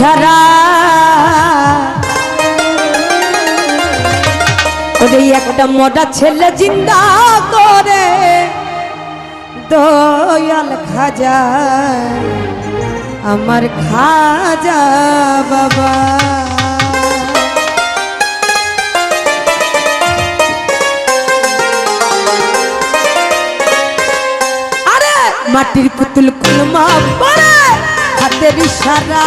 ইশারা ওরে একটা মোটা ছেলে জিন্দা করে দয়াল খাজা আমার খাজা বাবা। আরে মাটির পুতুল কুলমা পড়ে হাতের ইশারা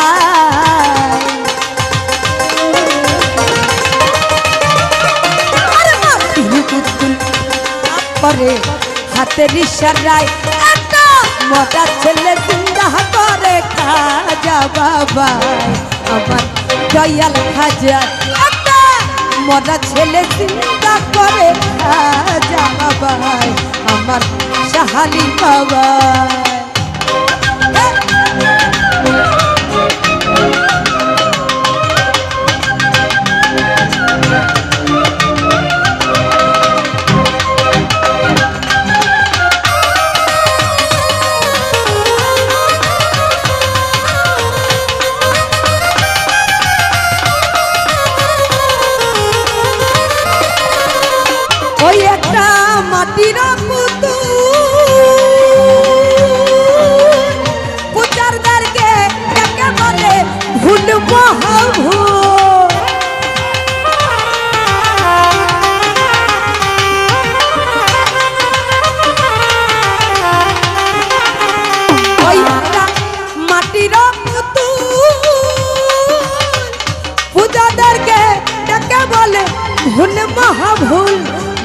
করে হাতের ইশারায় একটা মোটা ছেলে জিন্দা করে খাজা বাবা আমার দয়াল খাজা। একটা মোটা ছেলে জিন্দা করে খাজা বাবা আমার শাহালি বাবা। ওই একটা মাটির পুতুলদারকে কাকে বলে ভুল মহাভুল। ওই একটা মাটির পুতুলদারকে কাকে বলে ভুল মহাভুল।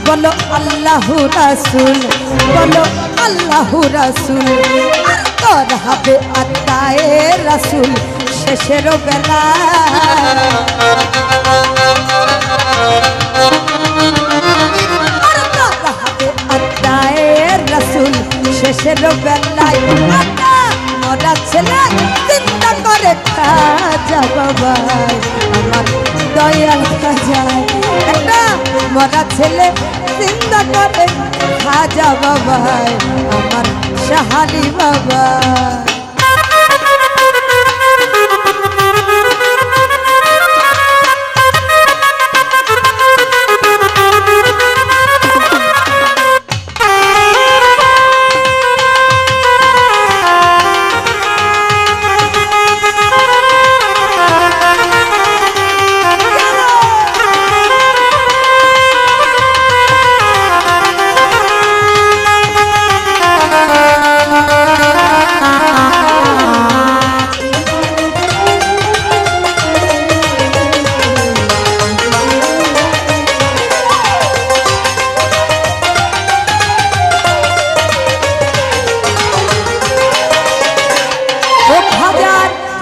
বলো আল্লাহ রাসূল বলো আল্লাহ রাসূল আর তোর হবে আত্মায়ে রাসূল শেষের বেলা। আর তোর হবে আত্মায়ে রাসূল শেষের বেলায় একটা মোরা ছেলে চিন্তা করে খাজা বাবা আমার দয়াল খাজা। একটা মোরা ছেলে চিন্তা করে খাজা বাবা আমার শাহালি বাবা।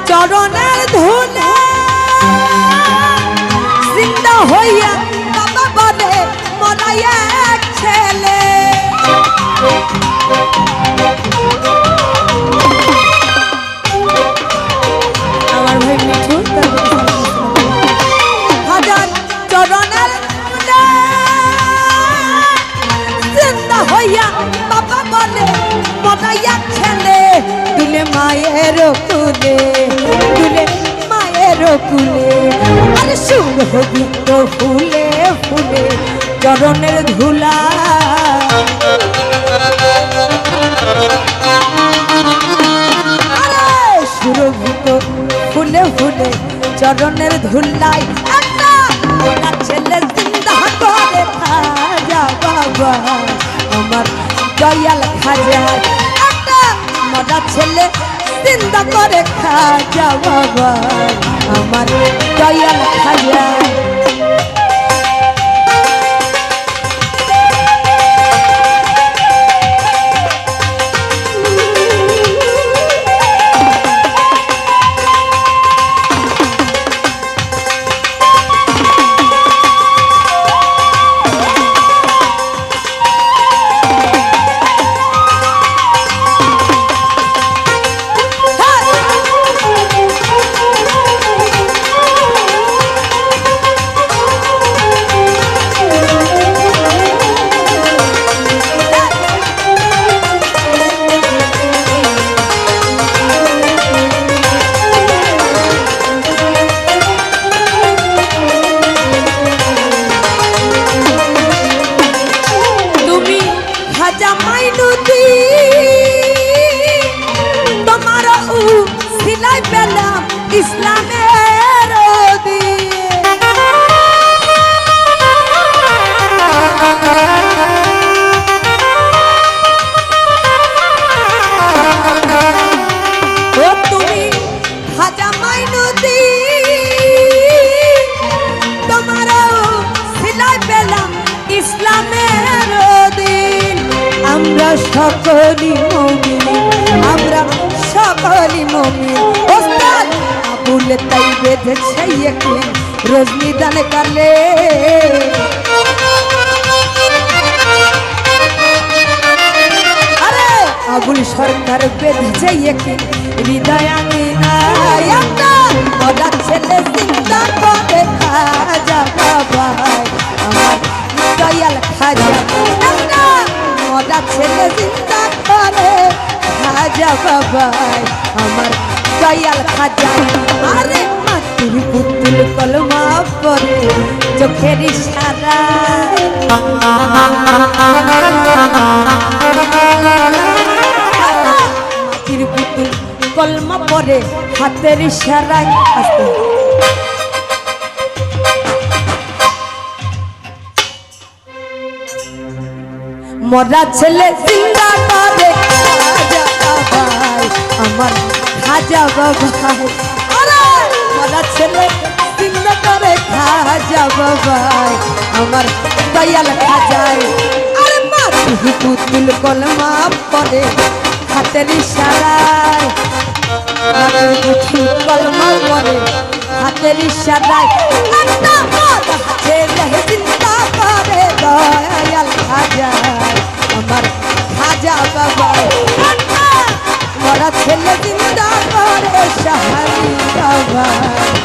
চরণের ধুলে জিন্দা হইয়া বাবা বলে মরাই এক ছেলে। আমার ভাই মিঠু হাজার চরণের ধুলে জিন্দা হইয়া বাবা বলে মরাই এক ছেলে। দুলে মায়ের কুলে দুলে মায়ের কুলে আর সুর হবি তো ফুলে ফুলে চরণের ধুলা। সুরভিত ফুলে ফুলে চরণের ধুলাই একটা মোরা ছেলে জিন্দা করে খাজা বাবা আমার দয়াল খাজা। একটা মোরা ছেলে জিন্দা করে খাজা বাবা আমার দয়াল খাজা। ইসলামের দিয়ে ও তুমি খাজা মাইনুদ্দিন তোমারও সিলাই পেলাম ইসলামের দিন আমরা সকলি মুমিন আমরা সকলি মুমিন ওস্তাদ আবুল তাই বেঁধেছে একদিন রজনী দান কালে আরে আবুল সরকার বেঁধেছে একদিন হৃদয় আঙিনায় একটা ওরা ছেলে চিন্তা করে খাজা বাবাই আমার দয়াল খাজা একটা ওরা ছেলে চিন্তা করে খাজা বাবাই আমার দয়াল খাজা আরে মাটির পুতুল কলমা পরে চোখের ইশারা মাটির পুতুল কলমা পরে হাতের ইশারায় আসতে মরা ছেলে জিন্দা করে খাজা বাবাই আমার খাজা বাবাই আরে মরা ছেলে জিন্দা করে খাজা বাবাই আমার দয়াল খাজাই আরে মাটি পুতুল কলমা পরে হাতের ইশারায় মাটির পুতুল কলমা পরে হাতের ইশারায় একটা মরা ছেলে জিন্দা করে দয়াল খাজাই আমার খাজা বাবাই মরা ছেলে জিন্দা করে শাহারি বাবাই